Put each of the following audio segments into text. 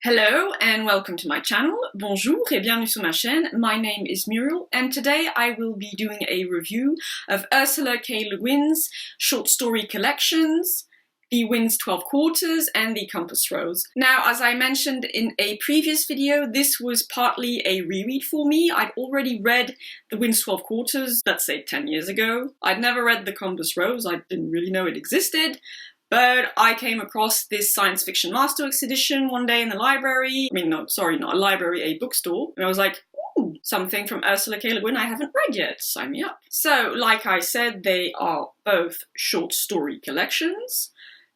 Hello and welcome to my channel. Bonjour et bienvenue sur ma chaîne. My name is Muriel and today I will be doing a review of Ursula K. Le Guin's short story collections, The Wind's 12 Quarters and The Compass Rose. Now, as I mentioned in a previous video, this was partly a reread for me. I'd already read The Wind's 12 Quarters, let's say 10 years ago. I'd never read The Compass Rose, I didn't really know it existed. But I came across this Science Fiction Masterworks edition one day in the library. Not a library, a bookstore. And I was like, ooh, something from Ursula K. Le Guin I haven't read yet, sign me up. So, like I said, they are both short story collections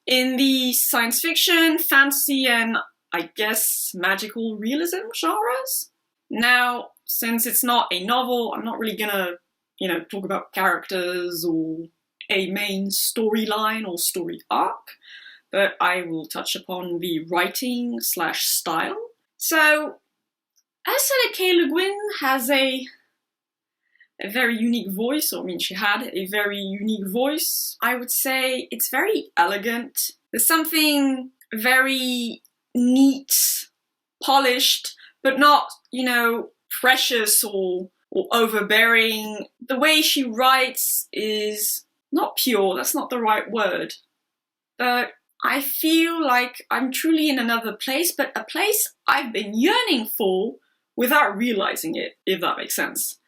in the science fiction, fantasy, and I guess magical realism genres. Now, since it's not a novel, I'm not really gonna, talk about characters or a main storyline or story arc, but I will touch upon the writing / style. So, Ursula K. Le Guin has a very unique voice, she had a very unique voice. I would say it's very elegant. There's something very neat, polished, but not, precious or overbearing. The way she writes is not pure, that's not the right word, but I feel like I'm truly in another place, but a place I've been yearning for without realizing it, if that makes sense.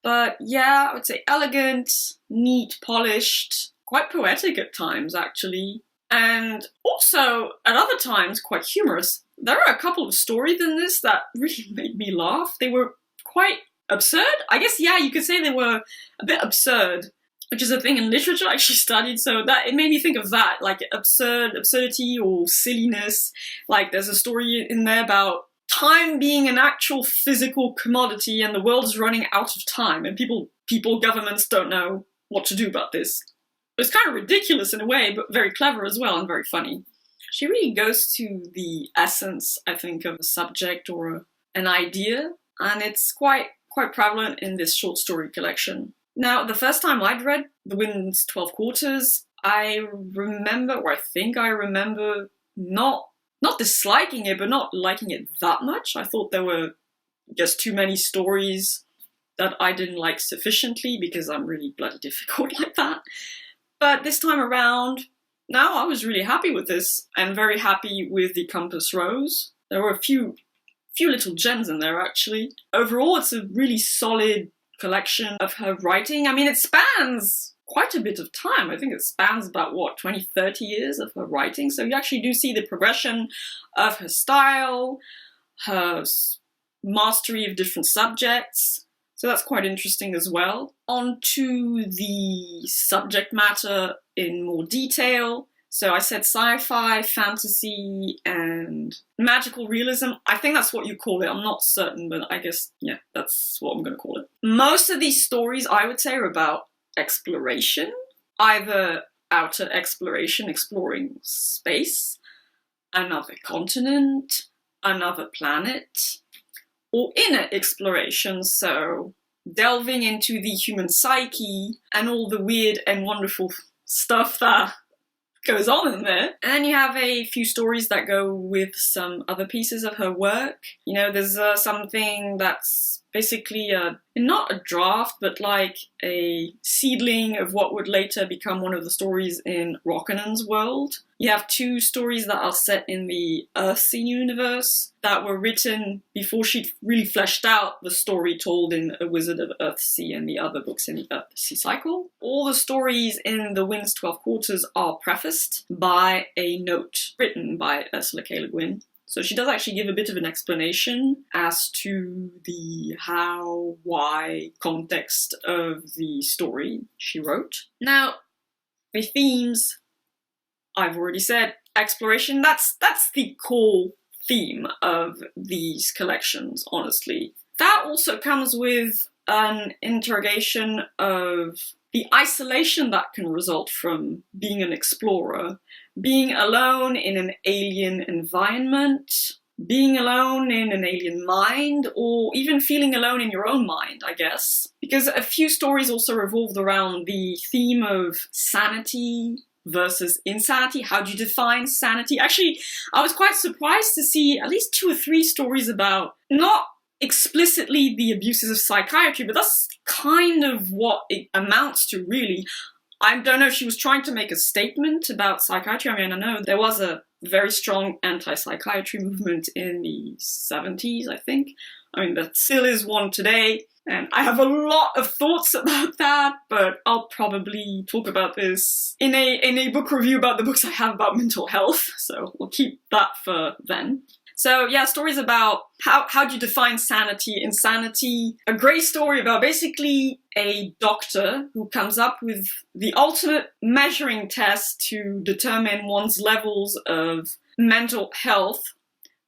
But yeah, I would say elegant, neat, polished, quite poetic at times actually, and also at other times quite humorous. There are a couple of stories in this that really made me laugh. They were quite absurd. I guess, yeah, you could say they were a bit absurd, which is a thing in literature I actually studied, so that it made me think of that, like absurdity or silliness. Like there's a story in there about time being an actual physical commodity and the world's running out of time, and governments don't know what to do about this. It's kind of ridiculous in a way, but very clever as well and very funny. She really goes to the essence, I think, of a subject or an idea, and it's quite prevalent in this short story collection. Now, the first time I'd read The Wind's 12 Quarters, I think I remember not disliking it, but not liking it that much. I thought there were just too many stories that I didn't like sufficiently because I'm really bloody difficult like that. But this time around, now I was really happy with this and very happy with The Compass Rose. There were a few little gems in there actually. Overall, it's a really solid collection of her writing. It spans quite a bit of time. I think it spans about, 20, 30 years of her writing. So you actually do see the progression of her style, her mastery of different subjects. So that's quite interesting as well. On to the subject matter in more detail. So I said sci-fi, fantasy, and magical realism. I think that's what you call it. I'm not certain, but I guess, yeah, that's what I'm going to call it. Most of these stories, I would say, are about exploration. Either outer exploration, exploring space, another continent, another planet, or inner exploration, so delving into the human psyche and all the weird and wonderful stuff that goes on in there. And then you have a few stories that go with some other pieces of her work. There's something that's basically not a draft, but like a seedling of what would later become one of the stories in Rockinen's world. You have two stories that are set in the Earthsea universe that were written before she'd really fleshed out the story told in A Wizard of Earthsea and the other books in the Earthsea cycle. All the stories in The Wind's 12 Quarters are prefaced by a note written by Ursula K. Le Guin. So she does actually give a bit of an explanation as to the how, why, context of the story she wrote. Now, the themes, I've already said, exploration, that's the core theme of these collections, honestly. That also comes with an interrogation of the isolation that can result from being an explorer, being alone in an alien environment, being alone in an alien mind, or even feeling alone in your own mind, I guess. Because a few stories also revolved around the theme of sanity versus insanity. How do you define sanity? Actually, I was quite surprised to see at least 2 or 3 stories about not explicitly the abuses of psychiatry, but that's kind of what it amounts to, really. I don't know if she was trying to make a statement about psychiatry. I mean, I know there was a very strong anti-psychiatry movement in the 70s, I think. I mean, there still is one today. And I have a lot of thoughts about that, but I'll probably talk about this in a book review about the books I have about mental health. So we'll keep that for then. So yeah, stories about how do you define sanity, insanity. A great story about basically a doctor who comes up with the ultimate measuring test to determine one's levels of mental health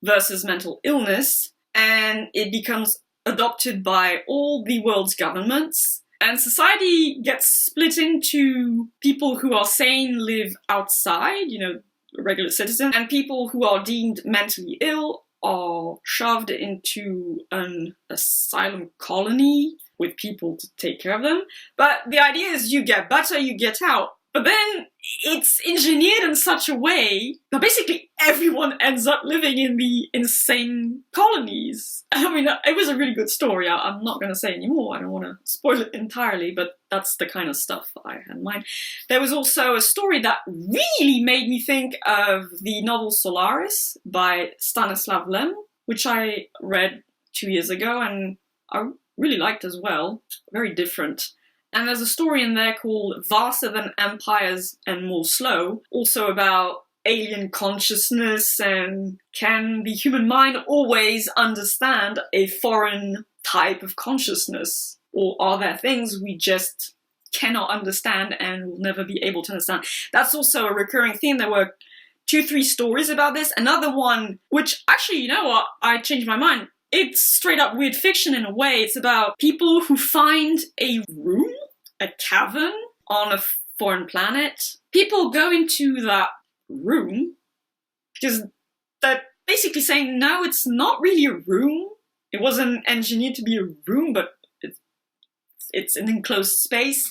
versus mental illness. And it becomes adopted by all the world's governments. And society gets split into people who are sane, live outside, regular citizens, and people who are deemed mentally ill are shoved into an asylum colony with people to take care of them. But the idea is you get better, you get out. But then it's engineered in such a way that basically everyone ends up living in the insane colonies. I mean, it was a really good story. I'm not going to say any more. I don't want to spoil it entirely, but that's the kind of stuff I had in mind. There was also a story that really made me think of the novel Solaris by Stanislav Lem, which I read 2 years ago and I really liked as well. Very different. And there's a story in there called Vaster Than Empires and More Slow, also about alien consciousness and can the human mind always understand a foreign type of consciousness? Or are there things we just cannot understand and will never be able to understand? That's also a recurring theme. There were 2, 3 stories about this. Another one, which actually, you know what, I changed my mind. It's straight up weird fiction in a way. It's about people who find a room, a cavern on a foreign planet. People go into that room because they're basically saying, no, it's not really a room. It wasn't engineered to be a room, but it's an enclosed space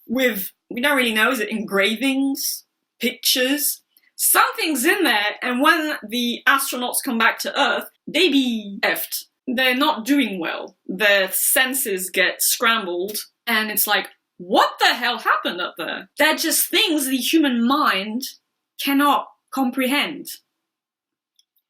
with, we don't really know, is it engravings, pictures? Something's in there, and when the astronauts come back to Earth, they be effed. They're not doing well. Their senses get scrambled, and it's like, what the hell happened up there? They're just things the human mind cannot comprehend.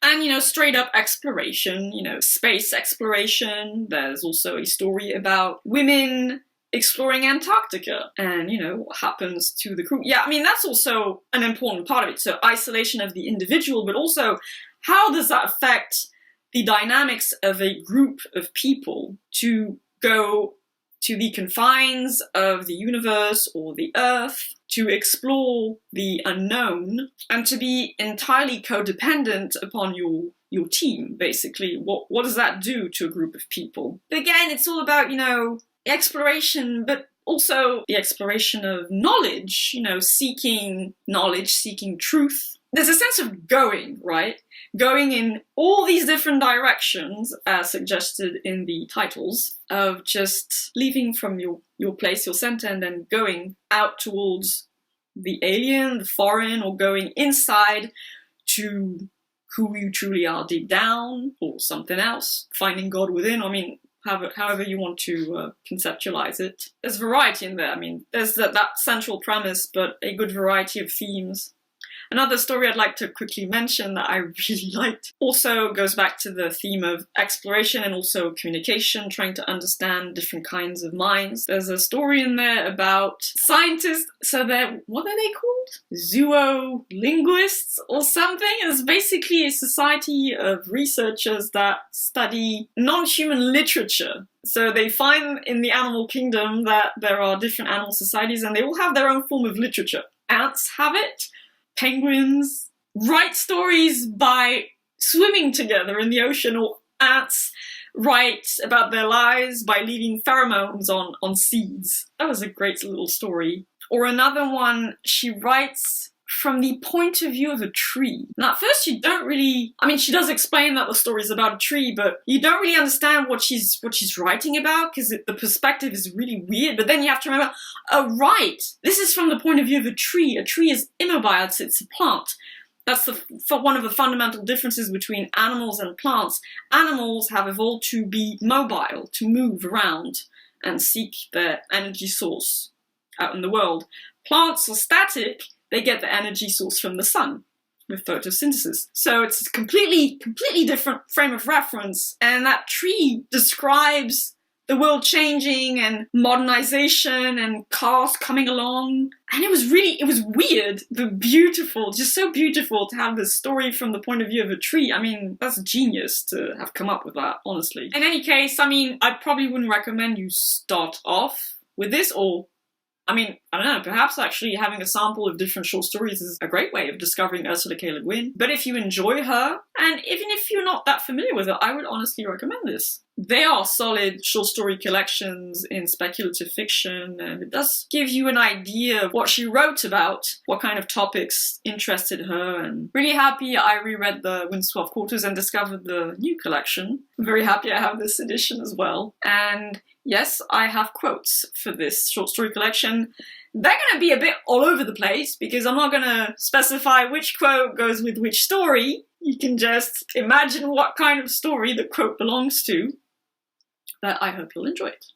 And, straight up exploration, space exploration. There's also a story about women exploring Antarctica and, what happens to the crew. Yeah, I mean, that's also an important part of it. So isolation of the individual, but also how does that affect the dynamics of a group of people to go to the confines of the universe or the Earth, to explore the unknown, and to be entirely codependent upon your team, basically. What does that do to a group of people? But again, it's all about, exploration, but also the exploration of knowledge, seeking knowledge, seeking truth. There's a sense of going, right? Going in all these different directions, as suggested in the titles, of just leaving from your place, your center, and then going out towards the alien, the foreign, or going inside to who you truly are deep down, or something else, finding God within. I mean, however you want to conceptualize it. There's variety in there. I mean, there's that central premise, but a good variety of themes. Another story I'd like to quickly mention that I really liked also goes back to the theme of exploration and also communication, trying to understand different kinds of minds. There's a story in there about scientists, so what are they called? Zoolinguists or something? It's basically a society of researchers that study non-human literature. So they find in the animal kingdom that there are different animal societies and they all have their own form of literature. Ants have it. Penguins write stories by swimming together in the ocean, or ants write about their lives by leaving pheromones on seeds. That was a great little story. Or another one, she writes from the point of view of a tree. Now, at first you don't really, I mean, she does explain that the story is about a tree, but you don't really understand what she's writing about, because the perspective is really weird. But then you have to remember, oh right, this is from the point of view of a tree. A tree is immobile, it's a plant. That's one of the fundamental differences between animals and plants. Animals have evolved to be mobile, to move around and seek their energy source out in the world. Plants are static, they get their energy source from the sun with photosynthesis. So it's a completely different frame of reference, and that tree describes the world changing and modernization and cars coming along. And it was weird, but beautiful, just so beautiful to have this story from the point of view of a tree. I mean, that's genius to have come up with that, honestly. In any case, I mean, I probably wouldn't recommend you start off with this, or I mean, I don't know, perhaps actually having a sample of different short stories is a great way of discovering Ursula K. Le Guin. But if you enjoy her, and even if you're not that familiar with her, I would honestly recommend this. They are solid short story collections in speculative fiction, and it does give you an idea of what she wrote about, what kind of topics interested her, and really happy I reread the Wind's 12 Quarters and discovered the new collection. I'm very happy I have this edition as well. And yes, I have quotes for this short story collection. They're going to be a bit all over the place, because I'm not going to specify which quote goes with which story. You can just imagine what kind of story the quote belongs to. But I hope you'll enjoy it.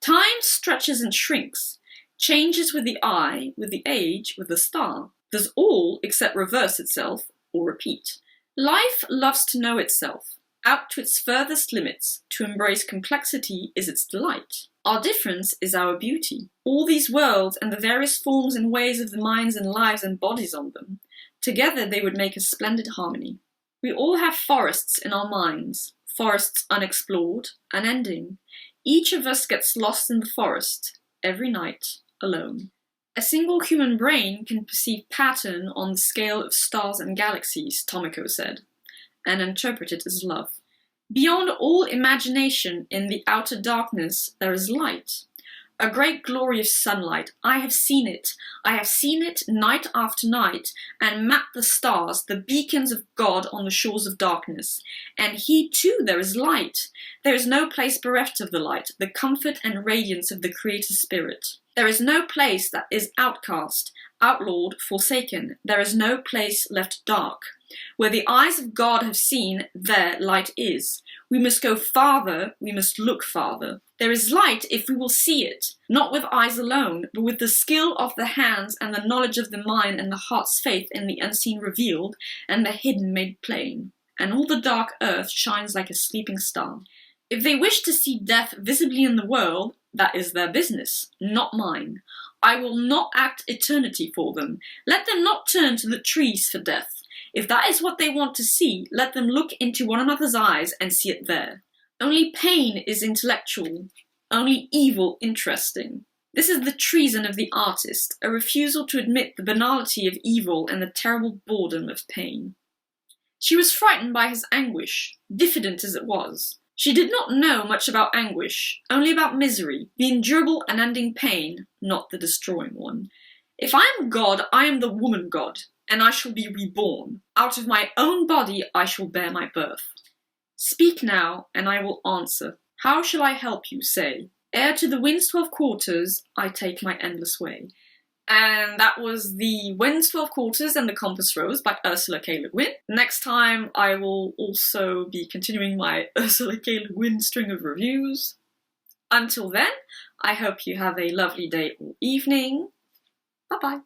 Time stretches and shrinks, changes with the eye, with the age, with the star, does all except reverse itself or repeat. Life loves to know itself, out to its furthest limits, to embrace complexity is its delight. Our difference is our beauty. All these worlds and the various forms and ways of the minds and lives and bodies on them, together they would make a splendid harmony. We all have forests in our minds, forests unexplored, unending. Each of us gets lost in the forest, every night, alone. A single human brain can perceive pattern on the scale of stars and galaxies, Tomiko said, and interpret it as love. Beyond all imagination, in the outer darkness, there is light. A great glory of sunlight. I have seen it. I have seen it night after night, and mapped the stars, the beacons of God on the shores of darkness. And here too there is light. There is no place bereft of the light, the comfort and radiance of the Creator Spirit. There is no place that is outcast, outlawed, forsaken. There is no place left dark. Where the eyes of God have seen, there light is. We must go farther, we must look farther. There is light if we will see it, not with eyes alone, but with the skill of the hands and the knowledge of the mind and the heart's faith in the unseen revealed and the hidden made plain. And all the dark earth shines like a sleeping star. If they wish to see death visibly in the world, that is their business, not mine. I will not act eternity for them. Let them not turn to the trees for death. If that is what they want to see, let them look into one another's eyes and see it there. Only pain is intellectual, only evil interesting. This is the treason of the artist, a refusal to admit the banality of evil and the terrible boredom of pain. She was frightened by his anguish, diffident as it was. She did not know much about anguish, only about misery, the endurable and ending pain, not the destroying one. If I am God, I am the woman God, and I shall be reborn. Out of my own body I shall bear my birth. Speak now, and I will answer. How shall I help you, say? Ere to the wind's 12 quarters I take my endless way. And that was the Wind's 12 Quarters and the Compass Rose by Ursula K. Le Guin. Next time I will also be continuing my Ursula K. Le Guin string of reviews. Until then, I hope you have a lovely day or evening. Bye bye.